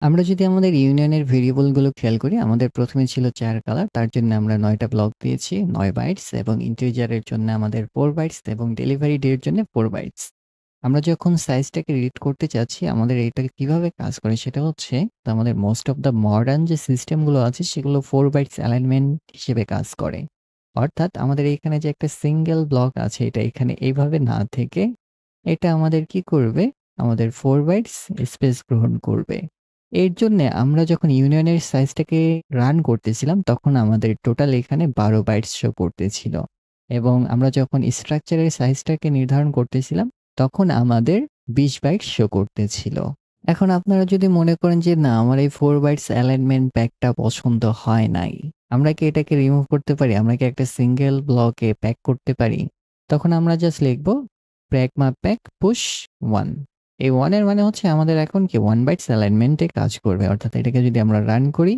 আমরা যদি আমাদের ইউনিয়নের ভেরিয়েবলগুলো খেয়াল করি, আমাদের ১ম এ ছিল ৪ কালার। তার জন্য আমরা ৯ টা ব্লক দিয়েছি, ৯ বাইটস এবং ইন্টিজারের জন্য আমাদের 4 বাইটস এবং ডেলিভারি ডে এর জন্য 4 বাইটস। আমরা যখন সাইজটাকে রিড করতে চাচ্ছি, আমাদের এটা কিভাবে কাজ করে সেটা হচ্ছে আমাদের মোস্ট অফ দ্যা মডার্ন যে সিস্টেমগুলো আছে সেগুলো 4 বাইটস অ্যালাইনমেন্ট হিসেবে কাজ করে। অর্থাৎ আমাদের এইখানে যে একটা সিঙ্গেল ব্লক আছে এটা এখানে এইভাবে না থেকে এটা আমাদের কি করবে? আমাদের 4 বাইটস স্পেস গ্রহণ করবে। এর জন্যে আমরা যখন ইউনিয়নের সাইজটাকে রান করতেছিলাম, তখন আমাদের টোটাল এখানে ১২ বাইটস শো করতেছিল। এবং আমরা যখন স্ট্রাকচারের সাইজটাকে নির্ধারণ করতেছিলাম, তখন আমাদের ২০ বাইট শো করতেছিল। এখন আপনারা যদি মনে করেন যে না আমার এই 4 বাইটস অ্যালাইনমেন্ট প্যাকটা পছন্দ হয় নাই। আমরা কি এটাকে রিমুভ করতে পারি? আমরা কি একটা সিঙ্গেল ব্লকে প্যাক করতে পারি? তখন আমরা জাস্ট লিখব প্র্যাগমা প্যাক পুশ 1। এই 1 এর মানে হচ্ছে আমাদের এখন কি 1 বাইটস অ্যালাইনমেন্ট এ কাজ করবে। অর্থাৎ এটাকে যদি আমরা রান করি